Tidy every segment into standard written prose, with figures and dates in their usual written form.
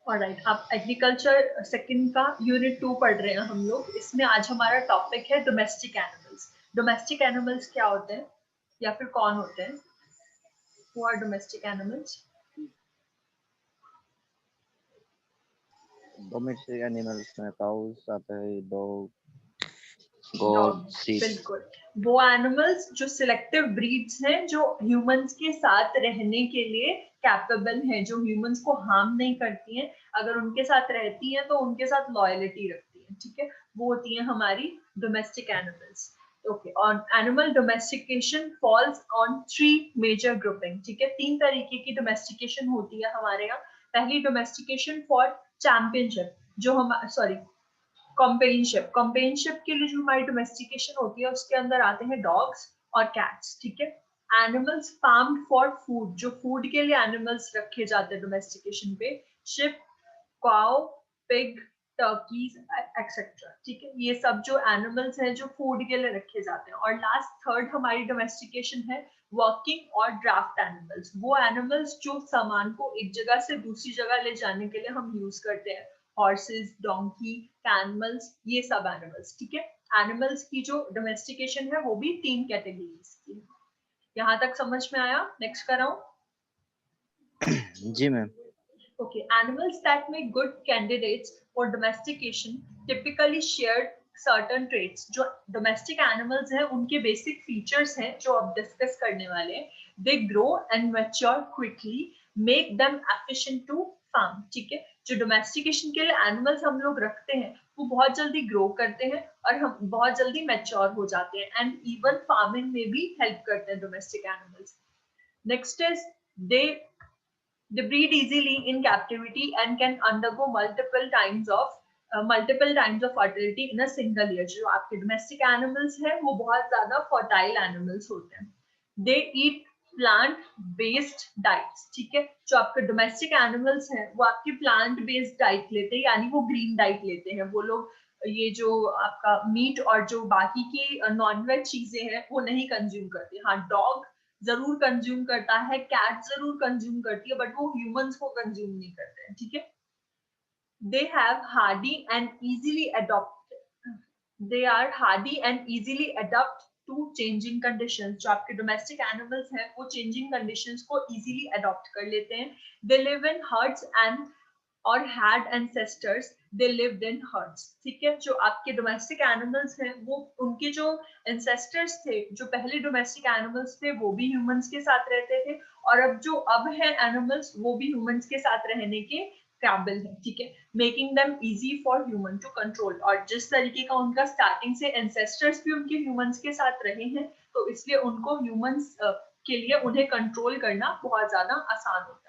Alright, आप agriculture second का unit 2 पढ़ रहे हैं हम लोग। इसमें आज हमारा टॉपिक है डोमेस्टिक एनिमल्स। डोमेस्टिक एनिमल्स क्या होते हैं या फिर कौन होते हैं? Who are domestic animals? Domestic animals में काउस आते हैं, डॉग, गोट, डॉग्स, शीप। बिल्कुल। वो एनिमल्स जो सिलेक्टिव ब्रीड्स हैं, जो ह्यूमंस के साथ रहने के लिए कैपेबल हैं, जो ह्यूमंस को हार्म नहीं करती हैं, अगर उनके साथ रहती हैं तो उनके साथ लॉयलिटी रखती हैं, ठीक है, वो होती हैं हमारी डोमेस्टिक एनिमल्स। ओके, और animal domestication falls on 3 major grouping, ठीक है, 3 तरीके की डोमेस्टिकेशन होती है हमारे यहाँ। पहली डोमेस्टिकेशन फॉर चैंपियनशिप, जो हम सॉरी कॉम्पेनियनशिप, कॉम्पेनियनशिप के लिए जो हमारी डोमेस्टिकेशन होती है उसके अंदर आते हैं डॉग्स और कैट्स, ठीक है। एनिमल्स फार्म्ड फॉर फूड, जो फूड के लिए एनिमल्स रखे जाते हैं डोमेस्टिकेशन पे, ship, cow, pig, Turkey's etcetera, ठीक है, ये सब जो एनिमल्स हैं जो फूड के लिए रखे जाते हैं। और लास्ट थर्ड हमारी डोमेस्टिकेशन है वर्किंग और ड्राफ्ट एनिमल्स, वो एनिमल्स जो सामान को एक जगह से दूसरी जगह ले जाने के लिए हम यूज करते हैं, हॉर्सेस, डोंकी, कैमल्स, ये सब एनिमल्स, ठीक है। एनिमल्स की जो डोमेस्टिकेशन है वो भी 3 कैटेगरीज की है। यहाँ तक समझ में आया? नेक्स्ट कराऊं? जी ma'am. Okay, animals that make good candidates for domestication typically share certain traits. जो domestic animals हैं उनके basic features हैं जो अब discuss करने वाले हैं. They grow and mature quickly, make them efficient to farm. ठीक है, जो domestication के लिए animals हम लोग रखते हैं वो बहुत जल्दी grow करते हैं और हम बहुत जल्दी mature हो जाते हैं, and even farming में भी help करते हैं domestic animals. Next is they breed easily in captivity and can undergo multiple times of fertility in a single year. जो आपके domestic animals हैं वो बहुत ज्यादा fertile animals होते हैं. They eat plant based diets, ठीक है, जो आपके domestic animals हैं वो आपकी plant based diet लेते हैं, यानी वो green diet लेते हैं। वो लोग ये जो आपका मीट और जो बाकी की नॉन वेज चीजें हैं वो नहीं कंज्यूम करते। हाँ, डॉग जरूर कंज्यूम करता है, कैट जरूर कंज्यूम करती है, बट वो ह्यूमंस को कंज्यूम नहीं करते हैं, ठीक है। They have hardy and easily adopt they are hardy and easily adopt to changing conditions. जो आपके डोमेस्टिक एनिमल्स हैं वो चेंजिंग कंडीशंस को इजीली अडॉप्ट कर लेते हैं। They live in herds and और had ancestors, they lived in herds, ठीक है। जो आपके डोमेस्टिक एनिमल्स हैं वो उनके जो एंसेस्टर्स थे, जो पहले डोमेस्टिक एनिमल्स थे वो भी ह्यूमंस के साथ रहते थे, और अब है एनिमल्स वो भी ह्यूमंस के साथ रहने के काबिल है, ठीक है, making them easy for human to control. और जिस तरीके का उनका स्टार्टिंग से एंसेस्टर्स भी उनके ह्यूमंस के साथ रहे हैं तो इसलिए उनको ह्यूमंस के लिए उन्हें कंट्रोल करना बहुत ज्यादा आसान होता है।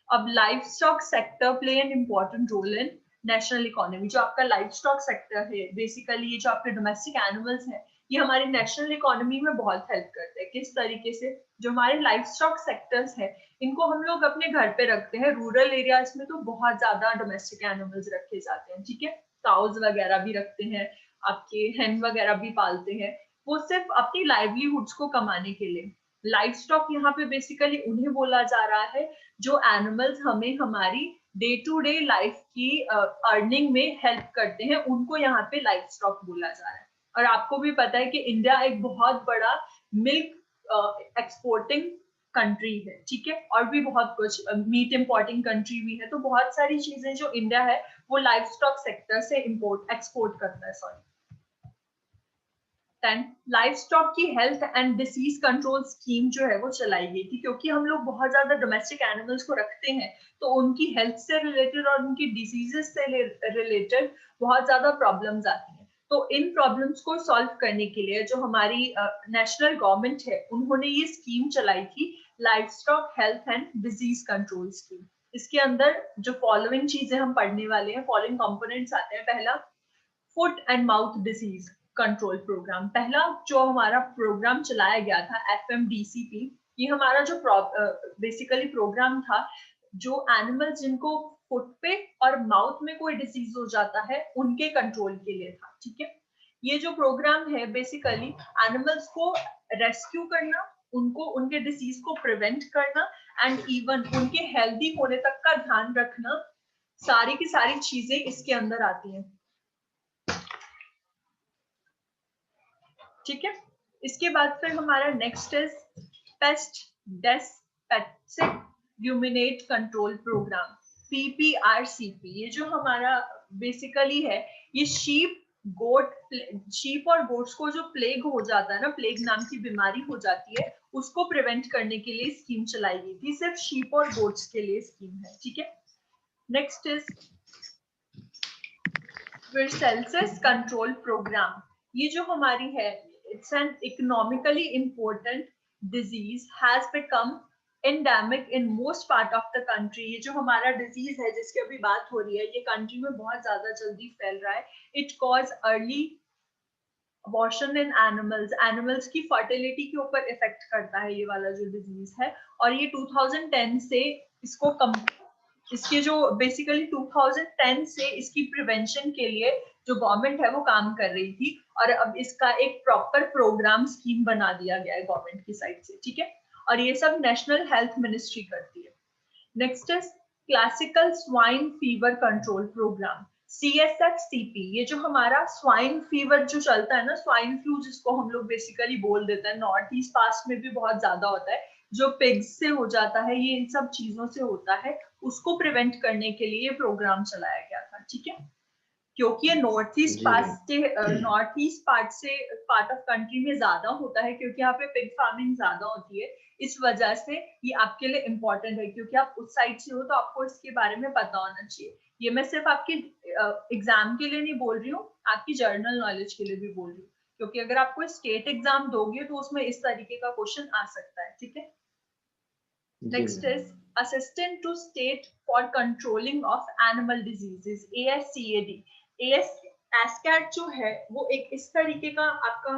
अब life stock sector play an important role in national economy. जो आपका लाइफ स्टॉक सेक्टर है, बेसिकली ये जो आपके डोमेस्टिक एनिमल्स हैं ये हमारी नेशनल इकोनॉमी में बहुत हेल्प करते हैं। किस तरीके से? जो हमारे लाइफ स्टॉक सेक्टर्स है इनको हम लोग अपने घर पे रखते हैं। रूरल एरियाज में तो बहुत ज्यादा डोमेस्टिक एनिमल्स रखे जाते हैं, ठीक है, काउज वगैरह भी रखते हैं, आपके हेन वगैरह भी पालते हैं, वो सिर्फ अपनी लाइवलीहुड्स को कमाने के लिए। लाइफ स्टॉक यहाँ पे बेसिकली उन्हें बोला जा रहा है जो एनिमल्स हमें हमारी डे टू डे लाइफ की अर्निंग में हेल्प करते हैं, उनको यहाँ पे लाइफ स्टॉक बोला जा रहा है। और आपको भी पता है कि इंडिया एक बहुत बड़ा मिल्क एक्सपोर्टिंग कंट्री है, ठीक है, और भी बहुत कुछ मीट इंपोर्टिंग कंट्री भी है, तो बहुत सारी चीजें जो इंडिया है वो लाइफ स्टॉक सेक्टर से एक्सपोर्ट करता है। सॉरी। लाइफ स्टॉक की health and disease control scheme जो है वो चलाई गई थी, क्योंकि हम लोग बहुत ज्यादा डोमेस्टिक एनिमल्स को रखते हैं तो उनकी हेल्थ से रिलेटेड और उनकी डिसीजेस से रिलेटेड बहुत ज्यादा प्रॉब्लम्स आती हैं। तो इन प्रॉब्लम्स को सॉल्व करने के लिए जो हमारी नेशनल गवर्नमेंट है उन्होंने ये स्कीम चलाई थी, life stock health and disease control scheme. इसके अंदर जो फॉलोइंग चीजें हम पढ़ने वाले हैं, फॉलोइंग कंपोनेंट्स आते हैं। पहला, foot and mouth disease control programme. पहला जो हमारा प्रोग्राम चलाया गया था FMDCP, ये हमारा जो बेसिकली प्रोग्राम था, जो एनिमल्स जिनको फुट पे और माउथ में कोई डिसीज हो जाता है उनके कंट्रोल के लिए था, ठीक है। ये जो प्रोग्राम है बेसिकली एनिमल्स को रेस्क्यू करना, उनको उनके डिसीज को प्रिवेंट करना एंड इवन उनके हेल्दी होने तक का ध्यान रखना सारी की सारी चीजें इसके अंदर आती हैं, ठीक है। इसके बाद फिर हमारा next is pest despetic luminate control programme, PPRCP। ये जो हमारा बेसिकली है, ये शीप और गोट्स को जो प्लेग हो जाता है ना, प्लेग नाम की बीमारी हो जाती है, उसको प्रिवेंट करने के लिए स्कीम चलाई गई थी। सिर्फ शीप और गोट्स के लिए स्कीम है, ठीक है। नेक्स्ट इज फिर सेल्सियस कंट्रोल प्रोग्राम। ये जो हमारी है, it's an economically important disease, has become endemic in most part of the country. ये जो हमारा डिजीज है जिसकी अभी बात हो रही है, ये कंट्री में बहुत ज्यादा जल्दी फैल रहा है। It cause early abortion in animals की फर्टिलिटी के ऊपर इफेक्ट करता है ये वाला जो डिजीज है। और ये 2010 से इसके जो बेसिकली 2010 से इसकी प्रिवेंशन के लिए जो गवर्नमेंट है वो काम कर रही थी, और अब इसका एक प्रॉपर प्रोग्राम स्कीम बना दिया गया है गवर्नमेंट की साइड से, ठीक है। और ये सब नेशनल हेल्थ मिनिस्ट्री करती है। Next is classical swine fever control programme, CSFCP। ये जो हमारा स्वाइन फीवर जो चलता है ना, स्वाइन फ्लू जिसको हम लोग बेसिकली बोल देते हैं, नॉर्थ ईस्ट पास्ट में भी बहुत ज्यादा होता है, जो पिग्स से हो जाता है, ये इन सब चीजों से होता है, उसको प्रिवेंट करने के लिए प्रोग्राम चलाया गया था, ठीक है। क्योंकि ये north east part of country में ज्यादा होता है, क्योंकि यहाँ पे पिग फार्मिंग ज्यादा होती है, इस वजह से ये आपके लिए इम्पोर्टेंट है, क्योंकि आप उस साइड से हो तो आपको इसके बारे में पता होना चाहिए। ये मैं सिर्फ आपके एग्जाम के लिए नहीं बोल रही हूँ, आपकी जर्नल नॉलेज के लिए भी बोल रही हूँ, क्योंकि अगर आप कोई स्टेट एग्जाम दोगे तो उसमें इस तरीके का क्वेश्चन आ सकता है, ठीक है। Next is assistant to state for controlling of animal diseases, ASCAD। ASCAD जो है वो एक इस तरीके का आपका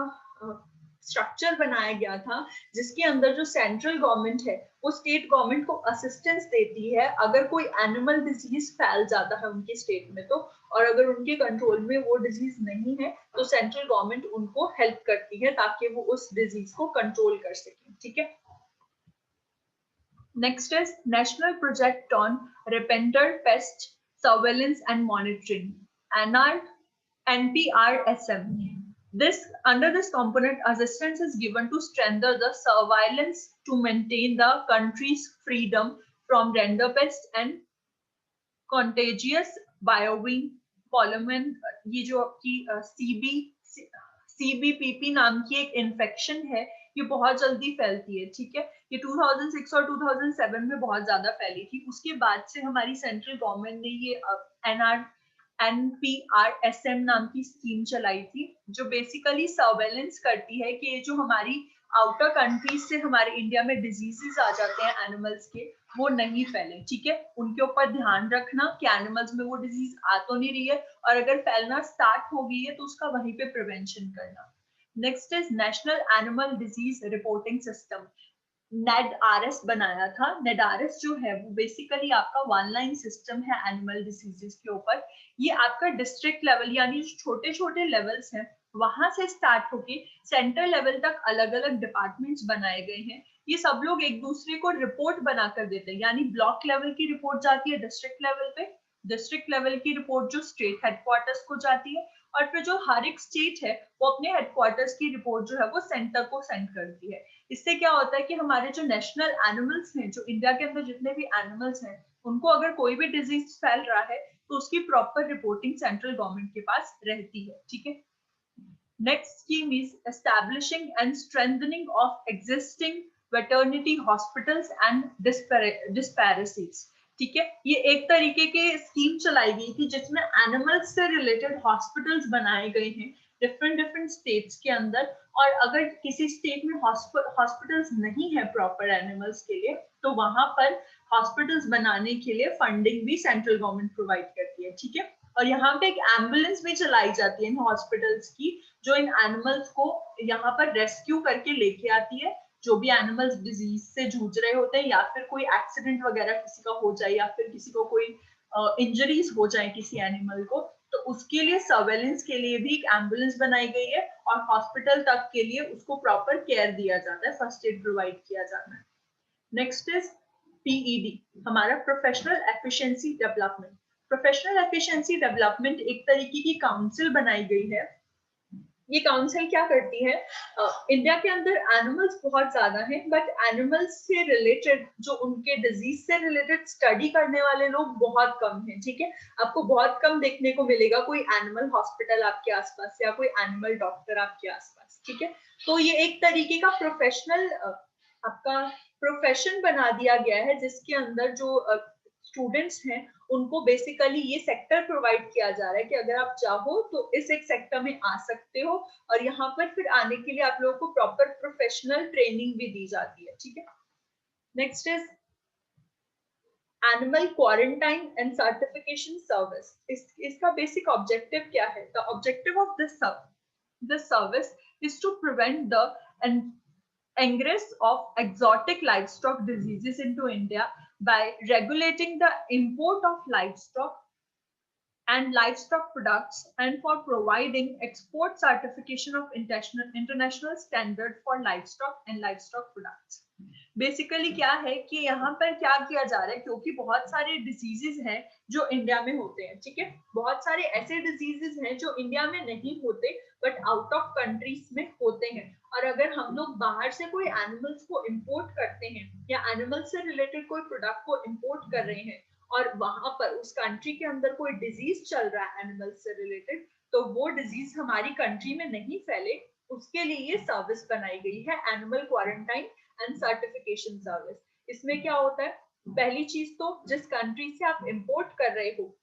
स्ट्रक्चर बनाया गया था, जिसके अंदर जो सेंट्रल गवर्नमेंट है वो स्टेट गवर्नमेंट को असिस्टेंस देती है अगर कोई एनिमल डिजीज फैल जाता है उनके स्टेट में तो, और अगर उनके कंट्रोल में वो डिजीज नहीं है तो सेंट्रल गवर्नमेंट उनको हेल्प करती है ताकि वो उस डिजीज को कंट्रोल कर सके, ठीक है। Next is National Project on Repentor Pest Surveillance and Monitoring, NPRSM. Under this component, assistance is given to strengthen the surveillance to maintain the country's freedom from rinderpest and contagious bovine pollen। ये जो आपकी CBPP नाम की एक infection है, ये बहुत जल्दी फैलती है, ठीक है। ये 2006 और 2007 में बहुत ज्यादा फैली थी। उसके बाद से हमारी सेंट्रल गवर्नमेंट ने ये NPRSM नाम की स्कीम चलाई थी, जो बेसिकली सर्वेलेंस करती है कि ये जो हमारी आउटर कंट्रीज से हमारे इंडिया में डिजीजेस आ जाते हैं एनिमल्स के, वो नहीं फैले, ठीक है। उनके ऊपर ध्यान रखना कि एनिमल्स में वो डिजीज आ तो नहीं रही है, और अगर फैलना स्टार्ट हो गई है तो उसका वहीं पे प्रिवेंशन करना। Next is national animal disease reporting system, NEDRS बनाया था। NEDRS जो है वो बेसिकली आपका वन लाइन सिस्टम है एनिमल डिसीजेस के ऊपर। ये आपका डिस्ट्रिक्ट लेवल यानी छोटे छोटे लेवल्स हैं वहां से स्टार्ट होके सेंटर लेवल तक अलग अलग डिपार्टमेंट्स बनाए गए हैं। ये सब लोग एक दूसरे को रिपोर्ट बनाकर देते हैं, यानी ब्लॉक लेवल की रिपोर्ट जाती है डिस्ट्रिक्ट लेवल पे, डिस्ट्रिक्ट लेवल की रिपोर्ट जो स्टेट हेडक्वार्टर्स को जाती है, और फिर जो हर एक स्टेट है वो अपने हेडक्वार्टर्स की रिपोर्ट जो है वो सेंटर को सेंड करती है। इससे क्या होता है कि हमारे जो नेशनल एनिमल्स हैं, जो इंडिया के अंदर जितने भी एनिमल्स हैं, उनको अगर कोई भी डिजीज फैल रहा है तो उसकी प्रॉपर रिपोर्टिंग सेंट्रल गवर्नमेंट के पास रहती है, ठीक है। Next scheme is establishing and strengthening of existing वेटर्निटी hospitals and disparities, ठीक है। ये एक तरीके के स्कीम चलाई गई थी जिसमें एनिमल्स से रिलेटेड हॉस्पिटल्स बनाए गए हैं डिफरेंट स्टेट्स के अंदर, और अगर किसी स्टेट में हॉस्पिटल्स नहीं है प्रॉपर एनिमल्स के लिए तो वहां पर हॉस्पिटल्स बनाने के लिए फंडिंग भी सेंट्रल गवर्नमेंट प्रोवाइड करती है, ठीक है। और यहाँ पे एक एम्बुलेंस भी चलाई जाती है इन हॉस्पिटल्स की, जो इन एनिमल्स को यहाँ पर रेस्क्यू करके लेके आती है, जो भी एनिमल्स डिजीज से जूझ रहे होते हैं, या फिर कोई एक्सीडेंट वगैरह किसी का हो जाए, या फिर किसी को कोई इंजरीज हो जाए किसी एनिमल को, तो उसके लिए सर्वेलेंस के लिए भी एक एम्बुलेंस बनाई गई है, और हॉस्पिटल तक के लिए उसको प्रॉपर केयर दिया जाता है, फर्स्ट एड प्रोवाइड किया जाता है। नेक्स्ट इज PED, हमारा professional efficiency development. Professional efficiency development एक तरीके की काउंसिल बनाई गई है। ये काउंसिल क्या करती है, इंडिया के अंदर एनिमल्स बहुत ज्यादा हैं, बट एनिमल्स से रिलेटेड जो उनके डिजीज से रिलेटेड स्टडी करने वाले लोग बहुत कम हैं। ठीक है, आपको बहुत कम देखने को मिलेगा कोई एनिमल हॉस्पिटल आपके आसपास या कोई एनिमल डॉक्टर आपके आसपास। ठीक है, तो ये एक तरीके का प्रोफेशनल आपका प्रोफेशन बना दिया गया है, जिसके अंदर जो स्टूडेंट्स हैं उनको बेसिकली ये सेक्टर प्रोवाइड किया जा रहा है कि अगर आप चाहो तो इस एक सेक्टर में आ सकते हो, और यहाँ पर फिर आने के लिए आप लोगों को प्रॉपर प्रोफेशनल ट्रेनिंग भी दी जाती है। ठीक है, next is animal quarantine and certification service. इसका बेसिक ऑब्जेक्टिव क्या है? The objective of this service is to prevent the ingress of exotic livestock diseases into India by regulating the import of livestock and livestock products, and for providing export certification of international standard for livestock and livestock products. Basically क्या है कि यहाँ पर क्या किया जा रहा है, क्योंकि बहुत सारे डिजीजेस हैं जो इंडिया में होते हैं। ठीक है, बहुत सारे ऐसे डिजीजेस हैं जो इंडिया में नहीं होते बट आउट ऑफ कंट्रीज में होते हैं, और अगर हम लोग बाहर से कोई एनिमल्स को इंपोर्ट करते हैं या एनिमल्स से रिलेटेड कोई प्रोडक्ट को इंपोर्ट कर रहे हैं और वहां पर उस कंट्री के अंदर कोई डिजीज चल रहा है एनिमल्स से रिलेटेड, तो वो डिजीज हमारी कंट्री में नहीं फैले, उसके लिए ये सर्विस बनाई गई है, animal quarantine and certification service. इसमें क्या होता है, पहली चीज तो जिस कंट्री से आप इंपोर्ट कर रहे हो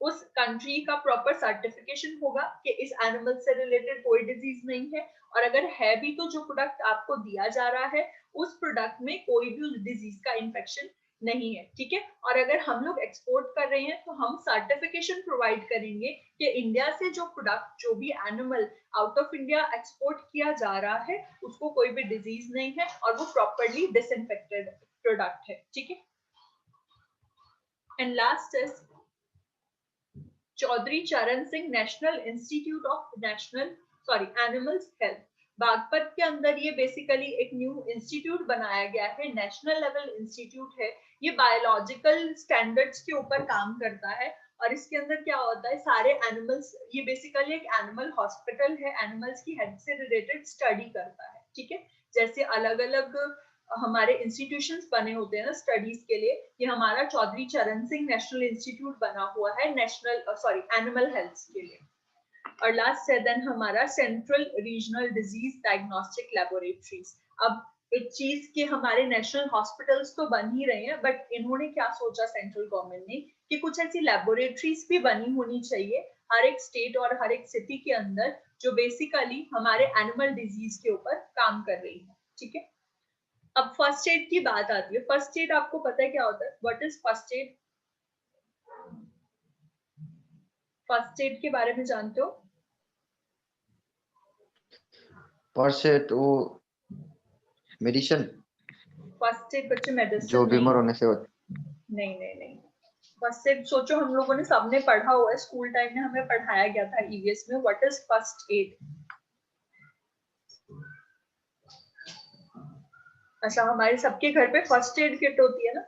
उस कंट्री का प्रॉपर सर्टिफिकेशन होगा कि इस एनिमल से रिलेटेड कोई डिजीज नहीं है, और अगर है भी तो जो प्रोडक्ट आपको दिया जा रहा है उस प्रोडक्ट में कोई भी डिजीज का इन्फेक्शन नहीं है। ठीक है, और अगर हम लोग एक्सपोर्ट कर रहे हैं तो हम सर्टिफिकेशन प्रोवाइड करेंगे कि इंडिया से जो प्रोडक्ट, जो भी animal out of India export किया जा रहा है उसको कोई भी डिजीज नहीं है और वो प्रॉपरली डिसइंफेक्टेड प्रोडक्ट है। ठीक है, एंड लास्ट इज चौधरी चरण Singh national institute of animals health. Baghpat के अंदर ये बेसिकली एक न्यू इंस्टीट्यूट बनाया गया है, नेशनल लेवल इंस्टीट्यूट है। ये बायोलॉजिकल स्टैंडर्ड्स के ऊपर काम करता है, और इसके अंदर क्या होता है, सारे एनिमल्स, ये बेसिकली एक एनिमल हॉस्पिटल है, एनिमल्स की हेल्थ से रिलेटेड स्टडी करता है। ठीक है, जैसे अलग अलग हमारे इंस्टीट्यूशंस बने होते हैं ना स्टडीज के लिए, ये हमारा चौधरी चरण सिंह नेशनल इंस्टीट्यूट बना हुआ है एनिमल हेल्थ के लिए। और लास्ट है देन हमारा central regional disease diagnostic laboratories. अब एक चीज के हमारे नेशनल हॉस्पिटल्स तो बन ही रहे हैं, बट इन्होंने क्या सोचा सेंट्रल गवर्नमेंट ने कि कुछ ऐसी लैबोरेटरीज भी बनी होनी चाहिए हर एक स्टेट और हर एक सिटी के अंदर, जो बेसिकली हमारे एनिमल डिजीज के ऊपर काम कर रही है। ठीक है, अब फर्स्ट एड की बात आती है। फर्स्ट एड आपको पता है क्या होता है? What is first aid? First aid के बारे में जानते हो? फर्स्ट एड वो मेडिसिन, फर्स्ट एड बच्चे मेडिसिन जो बीमार होने से नहीं नहीं नहीं, फर्स्ट एड सोचो हम लोगों ने सबने पढ़ा हुआ है, स्कूल टाइम में हमें पढ़ाया गया था ईवीएस में। What is first aid? अच्छा, हमारे सबके घर पे फर्स्ट एड किट होती है ना,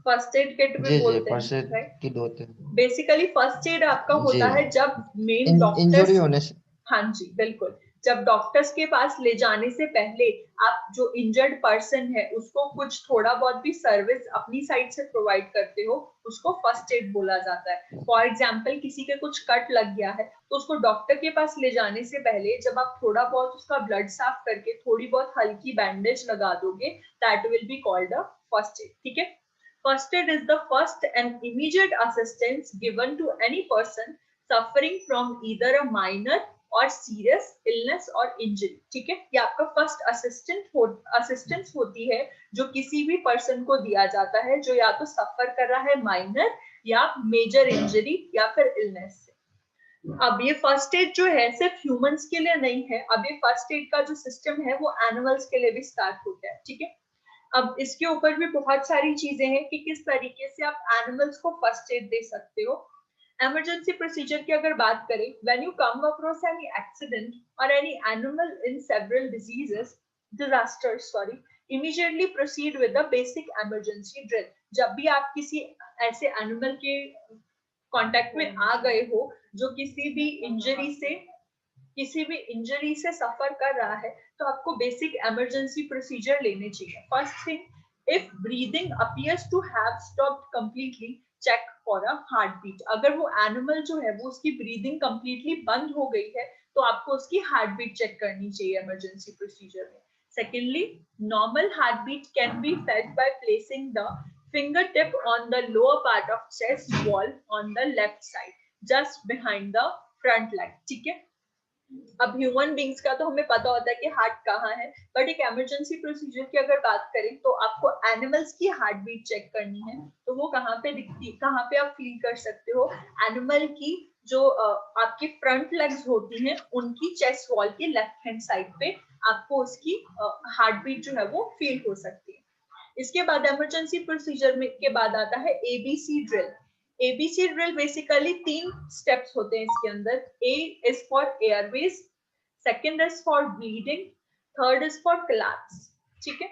फर्स्ट एड किट भी बोलते हैं, राइट? किट होते हैं। बेसिकली फर्स्ट एड आपका होता है जब मेन डॉक्टर्स, इंजरी होने से, हाँ जी बिल्कुल, जब डॉक्टर्स के पास ले जाने से पहले आप जो इंजर्ड पर्सन है उसको कुछ थोड़ा बहुत भी सर्विस अपनी साइड से प्रोवाइड करते हो, उसको फर्स्ट एड बोला जाता है। फॉर एग्जांपल किसी के कुछ कट लग गया है तो उसको डॉक्टर के पास ले जाने से पहले जब आप थोड़ा बहुत उसका ब्लड साफ करके थोड़ी बहुत हल्की बैंडेज लगा दोगे, that will be called a first aid. ठीक है, first aid is the first and immediate assistance given to any person suffering from either a minor और सीरियस इलनेस और इंजरी। ठीक है, ये आपका फर्स्ट असिस्टेंस होती है जो किसी भी पर्सन को दिया जाता है जो या तो सफर कर रहा है माइनर या मेजर इंजरी या फिर इलनेस से। अब ये फर्स्ट एड जो है सिर्फ ह्यूमंस के लिए नहीं है, अब ये फर्स्ट एड का जो सिस्टम है वो एनिमल्स के लिए भी स्टार्ट हो गया है। ठीक है, अब इसके ऊपर भी बहुत सारी चीजें हैं कि किस तरीके से आप एनिमल्स को फर्स्ट एड दे सकते हो। इमरजेंसी प्रोसीजर की अगर बात करें, when you come across any accident और any animal in several diseases, disasters, sorry, immediately proceed with the basic emergency drill. जब भी आप किसी ऐसे एनिमल के कांटेक्ट में आ गए हो जो किसी भी इंजरी से सफर कर रहा है, तो आपको बेसिक इमरजेंसी प्रोसीजर लेने चाहिए। First thing, if breathing appears to have stopped completely, check for a heart beat. अगर वो एनिमल जो है वो उसकी ब्रीदिंग कंप्लीटली बंद हो गई है तो आपको उसकी हार्ट बीट चेक करनी चाहिए इमरजेंसी प्रोसीजर में। Secondly, normal heart beat can be felt by placing the fingertip on the lower part of chest wall on the left side, just behind the front leg। ठीक है, अब human beings का तो हमें पता होता है कि हार्ट कहाँ है, बट एक इमरजेंसी प्रोसीजर की अगर बात करें तो आपको एनिमल्स की हार्ट बीट चेक करनी है। तो वो कहाँ पे दिखती, कहाँ पे आप फील कर सकते हो? एनिमल की जो आपकी फ्रंट लेग्स होती हैं उनकी चेस्ट वॉल के लेफ्ट हैंड साइड पे आपको उसकी हार्ट बीट जो है वो फील हो सकती है। इसके बाद इमरजेंसी प्रोसीजर में के बाद आता है ABC drill. ABC drill basically 3 steps होते हैं इसके अंदर। A is for airways, second is for bleeding, third is for collapse. ठीक है,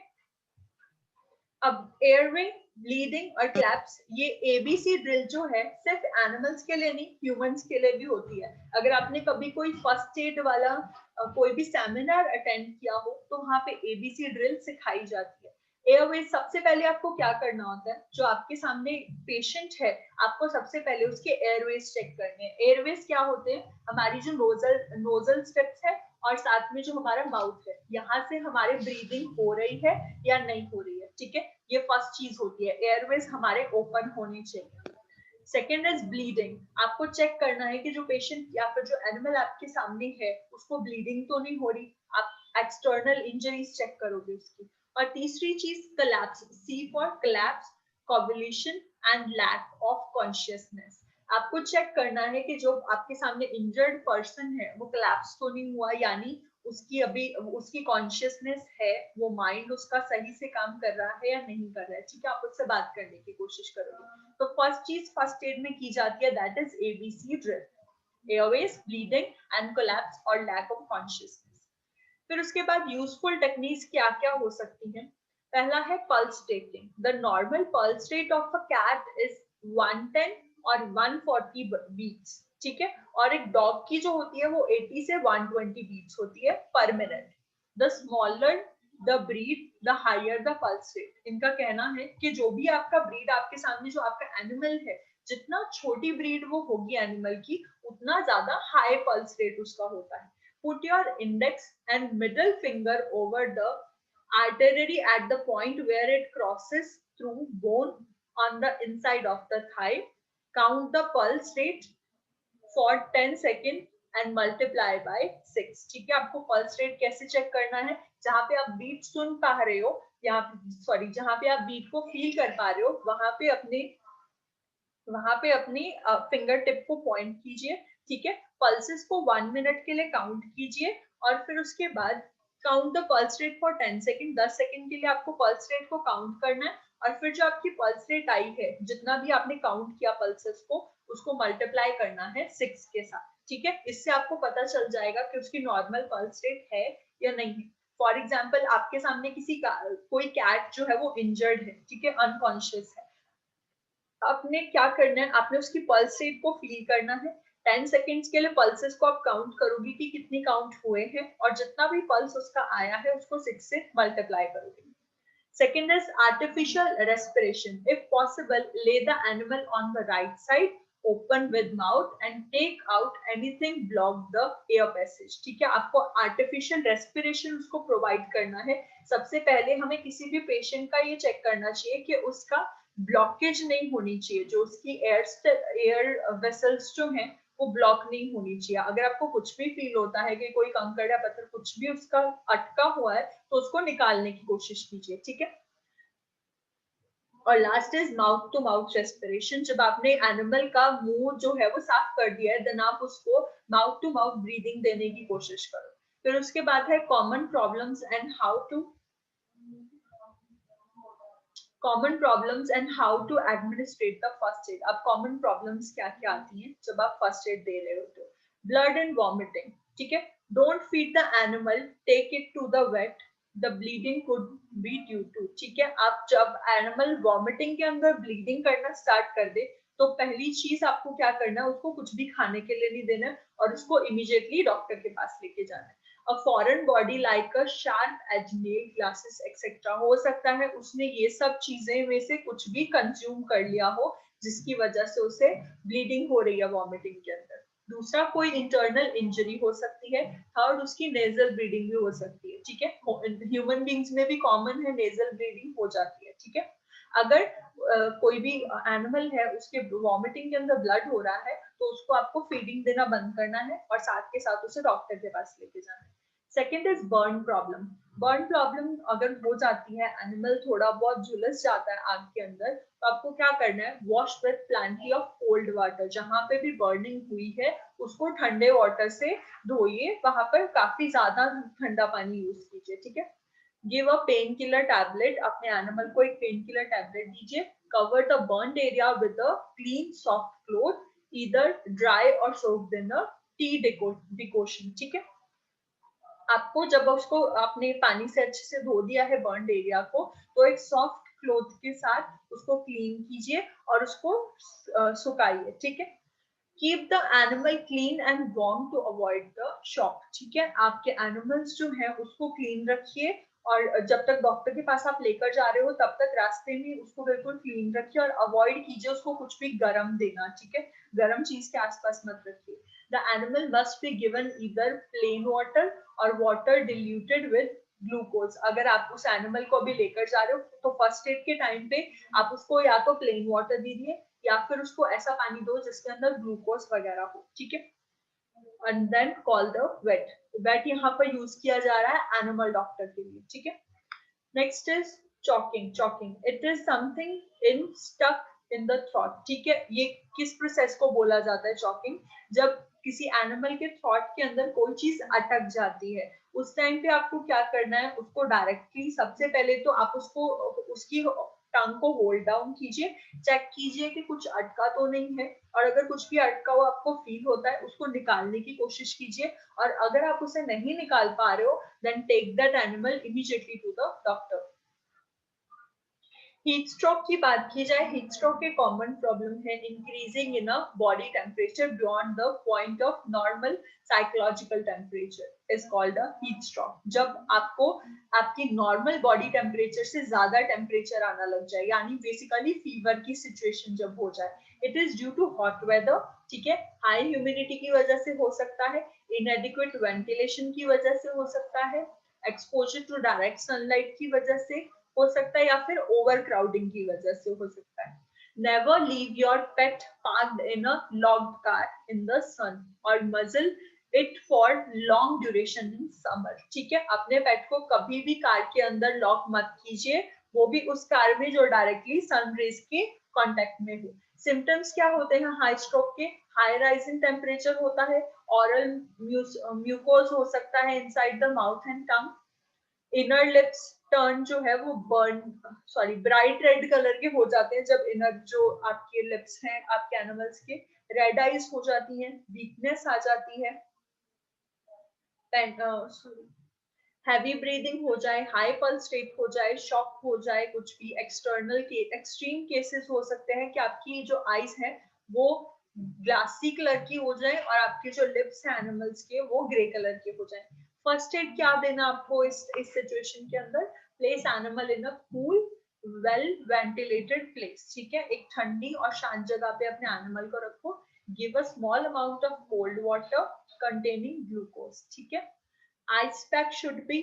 अब एयरवे, ब्लीडिंग और क्लैप्स, ये एबीसी ड्रिल जो है सिर्फ एनिमल्स के लिए नहीं, ह्यूमंस के लिए भी होती है। अगर आपने कभी कोई फर्स्ट एड वाला कोई भी सेमिनार अटेंड किया हो तो वहां पे एबीसी ड्रिल सिखाई जाती है। एयरवेज, सबसे पहले आपको क्या करना होता है, जो आपके सामने पेशेंट है आपको सबसे पहले उसके एयरवेज चेक करने हैं। एयरवेज क्या होते हैं? हमारी जो नोजल स्टेप्स है और साथ में जो हमारा माउथ है, यहाँ से हमारे ब्रीदिंग हो रही है या नहीं हो रही है। ठीक है, ये फर्स्ट चीज होती है, एयरवेज हमारे ओपन होने चाहिए। सेकेंड इज ब्लीडिंग, आपको चेक करना है कि जो पेशेंट या फिर जो एनिमल आपके सामने है उसको ब्लीडिंग तो नहीं हो रही, आप एक्सटर्नल इंजरीज चेक करोगे उसकी। और तीसरी चीज collapse, C for collapse, convulsion and lack of consciousness. आपको चेक करना है कि जो आपके सामने इंजर्ड पर्सन है वो कोलैप्स तो नहीं हुआ, यानी उसकी अभी उसकी कॉन्शियसनेस है, वो माइंड उसका सही से काम कर रहा है या नहीं कर रहा है। ठीक है, आप उससे बात करने की कोशिश करोगे। तो फर्स्ट चीज फर्स्ट एड में की जाती है, that is ABC drill, Airways, bleeding and collapse और लैक ऑफ कॉन्शियसनेस। फिर उसके बाद यूजफुल टेक्निक्स क्या क्या हो सकती हैं? पहला है pulse taking. The normal pulse rate of a cat is 110 और 140 बीट्स। ठीक है, और एक डॉग की जो होती है वो 80 से 120 बीट्स होती है per minute. The smaller the breed the higher the pulse rate. इनका कहना है कि जो भी आपका ब्रीड आपके सामने जो आपका एनिमल है, जितना छोटी ब्रीड वो होगी एनिमल की, उतना ज्यादा हाई पल्स रेट उसका होता है। Put your index and middle finger over the artery at the point where it crosses through bone on the inside of the thigh. Count the pulse rate for 10 seconds and multiply by 6। ठीक है, आपको pulse rate कैसे check करना है? जहां पे आप beat सुन पा रहे हो, जहां पे आप बीट को फील कर पा रहे हो, वहां पे अपनी फिंगर टिप को पॉइंट कीजिए। ठीक है, पल्सेस को 1 मिनट के लिए काउंट कीजिए और फिर उसके बाद count the pulse rate for 10 second. 10 second के लिए आपको पल्स रेट को काउंट करना है और फिर जो आपकी पल्स रेट आई है, जितना भी आपने काउंट किया पल्सेस को, उसको मल्टीप्लाई करना है 6 के साथ। ठीक है, इससे आपको पता चल जाएगा कि उसकी नॉर्मल पल्स रेट है या नहीं है। फॉर एग्जाम्पल, आपके सामने कोई कैट जो है वो इंजर्ड है, ठीक है, अनकॉन्शियस है। आपने क्या करना है, आपने उसकी पल्स रेट को फील करना है। 10 सेकेंड्स के लिए पल्सेस को आप काउंट करोगे कि कितने काउंट हुए हैं और जितना भी पल्स उसका आया है उसको 6 से मल्टीप्लाई करोगे। Second is artificial respiration. If possible, lay the animal on the right side, open with mouth and take out anything block the air passage। ठीक है, आपको artificial respiration उसको provide करना है। सबसे पहले हमें किसी भी पेशेंट का ये चेक करना चाहिए कि उसका ब्लॉकेज नहीं होनी चाहिए, जो उसकी एयर वेसल्स जो हैं वो ब्लॉक नहीं होनी चाहिए। अगर आपको कुछ भी फील होता है कि कोई कंकड़ या पत्थर कुछ भी उसका अटका हुआ है तो उसको निकालने की कोशिश कीजिए। ठीक है, और last is mouth to mouth respiration. जब आपने एनिमल का मुंह जो है वो साफ कर दिया है, देन आप उसको माउथ टू माउथ ब्रीदिंग देने की कोशिश करो। फिर उसके बाद है common problems and how to administrate the first aid. अब कॉमन प्रॉब्लम्स क्या क्या आती हैं जब आप फर्स्ट एड दे रहे हो? तो ब्लड एंड वॉमिटिंग। ठीक है, don't feed the animal, take it to the vet, the bleeding could be due to, ठीक है। आप जब एनिमल वॉमिटिंग के अंदर ब्लीडिंग करना स्टार्ट कर दे तो पहली चीज आपको क्या करना है, उसको कुछ भी खाने के लिए नहीं देना है और उसको इमीडिएटली डॉक्टर के पास लेके जाना है। A foreign body like a sharp edge nail glasses etcetera, हो सकता है उसने ये सब चीजें में से कुछ भी कंज्यूम कर लिया हो जिसकी वजह से उसे ब्लीडिंग हो रही है वॉमिटिंग के अंदर। दूसरा, कोई इंटरनल इंजरी हो सकती है। थर्ड, उसकी नेजल ब्लीडिंग भी हो सकती है, ठीक है। ह्यूमन बींग्स में भी कॉमन है, नेजल ब्लीडिंग हो जाती है, ठीक है। अगर कोई भी एनिमल है उसके वॉमिटिंग के अंदर ब्लड हो रहा है तो उसको आपको फीडिंग देना बंद करना है और साथ के साथ उसे डॉक्टर के पास लेके जाना है। Second is burn problem. Burn problem अगर हो जाती है, एनिमल थोड़ा बहुत झुलस जाता है आग के अंदर, तो आपको क्या करना है, wash with plenty of cold water. जहां पे भी बर्निंग हुई है उसको ठंडे वाटर से धोइए, वहां पर काफी ज्यादा ठंडा पानी यूज कीजिए, ठीक है। Give a pain killer tablet, अपने एनिमल को एक पेन किलर टैबलेट दीजिए। Cover the burned area with a clean soft cloth, either dry और सोक्ड इन अ टी डिकोशन, ठीक है। आपको जब उसको आपने पानी से अच्छे से धो दिया है बर्न्ड एरिया को, तो एक सॉफ्ट क्लोथ के साथ उसको क्लीन कीजिए और उसको सुखाइए, ठीक है। Keep the animal clean and warm to avoid the shock, ठीक है। आपके एनिमल्स जो है उसको क्लीन रखिए और जब तक डॉक्टर के पास आप लेकर जा रहे हो तब तक रास्ते में उसको बिल्कुल क्लीन रखिए और अवॉइड कीजिए उसको कुछ भी गर्म देना, ठीक है। गर्म चीज के आसपास मत रखिए। The animal must be given either plain water और वाटर डिल्यूटेड विद ग्लूकोज। अगर आप उस एनिमल को अभी लेकर जा रहे हो तो फर्स्ट एड के टाइम पे आप उसको या तो प्लेन वाटर दीजिए या फिर उसको ऐसा पानी दो जिसके अंदर ग्लूकोज वगैरह हो, ठीक है। And then call the vet. Vet यहाँ पर यूज किया जा रहा है एनिमल डॉक्टर के लिए, ठीक है। Next is choking. Choking, it is something in stuck in the throat, ठीक है। ये किस प्रोसेस को बोला जाता है चॉकिंग, जब किसी एनिमल के थ्रॉट के अंदर कोई चीज अटक जाती है उस टाइम पे आपको क्या करना है, उसको डायरेक्टली सबसे पहले तो आप उसको उसकी टंग को होल्ड डाउन कीजिए, चेक कीजिए कि कुछ अटका तो नहीं है और अगर कुछ भी अटका हुआ आपको फील होता है उसको निकालने की कोशिश कीजिए और अगर आप उसे नहीं निकाल पा रहे हो then take that animal immediately to the doctor. Heat stroke की बात की जाए, हीट स्ट्रोक एक कॉमन प्रॉब्लम है, increasing in a body temperature beyond the point of normal psychological temperature is called a heat stroke. जब आपको आपकी normal body temperature से ज्यादा टेम्परेचर आना लग जाए, यानी बेसिकली फीवर की सिचुएशन जब हो जाए, it is due to hot weather, ठीक है। हाई ह्यूमिडिटी की वजह से हो सकता है, इनएडिक्वेट वेंटिलेशन की वजह से हो सकता है, एक्सपोजर टू डायरेक्ट सनलाइट की वजह से हो सकता है या फिर ओवर क्राउडिंग की वजह से हो सकता है। Never leave your pet parked in a locked car in the sun और muzzle it for long duration in summer, ठीक है। अपने पेट को कभी भी कार के अंदर लॉक मत कीजिए, वो भी उस कार में जो डायरेक्टली सन रेज के कांटेक्ट में हो। सिम्टम्स क्या होते हैं हाई स्ट्रोक के, हाई राइज इन टेम्परेचर होता है, ऑरल म्यूकोज हो सकता है inside the mouth and tongue, inner lips turn जो है वो ब्राइट रेड कलर के हो जाते हैं जब इनर जो आपके लिप्स हैं आपके एनिमल्स के, रेड आइज हो जाती हैं, वीकनेस आ जाती है, हैवी ब्रीदिंग हो जाए, हाई पल्स रेट हो जाए, शॉक हो जाए, कुछ भी एक्सटर्नल के एक्सट्रीम केसेस हो सकते हैं कि आपकी जो आईज है वो ग्लासी कलर की हो जाए और आपके जो लिप्स हैं एनिमल्स के वो ग्रे कलर के हो जाए। फर्स्ट एड क्या देना आपको इस सिचुएशन के अंदर, place animal in a cool well ventilated place, ठीक है। एक ठंडी और शांत जगह पे अपने एनिमल को रखो। Give a small amount of cold water containing glucose, ठीक है। Ice pack should be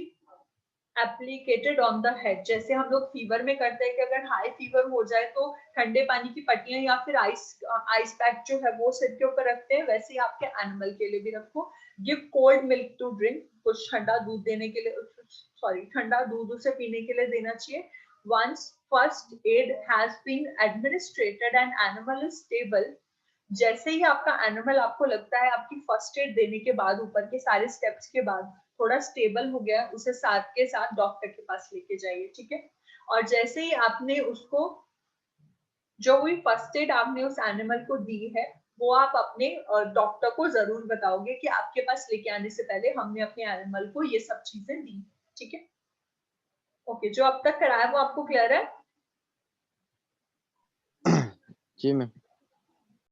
applicated on the head, जैसे हम लोग फीवर में करते हैं कि अगर हाई फीवर हो जाए तो ठंडे पानी की पट्टियां या फिर आइस पैक जो है वो सिर के ऊपर रखते हैं, वैसे ही आपके एनिमल के लिए भी रखो। Give cold milk to drink, कुछ ठंडा दूध देने के लिए, ठंडा दूध उसे पीने के लिए देना चाहिए। Once first aid has been administrated and animal is stable, जैसे ही आपका एनिमल आपको लगता है आपकी फर्स्ट एड देने के बाद ऊपर के सारे स्टेप्स के बाद थोड़ा स्टेबल हो गया, उसे साथ के साथ डॉक्टर के पास लेके जाइए, ठीक है। और जैसे ही आपने उसको जो हुई फर्स्ट एड आपने उस एनिमल को दी है वो आप अपने डॉक्टर को जरूर बताओगे कि आपके पास लेके आने से पहले हमने अपने एनिमल को ये सब चीजें दी, ठीक है। ओके, जो अब तक कराया वो आपको क्लियर है? जी मैम।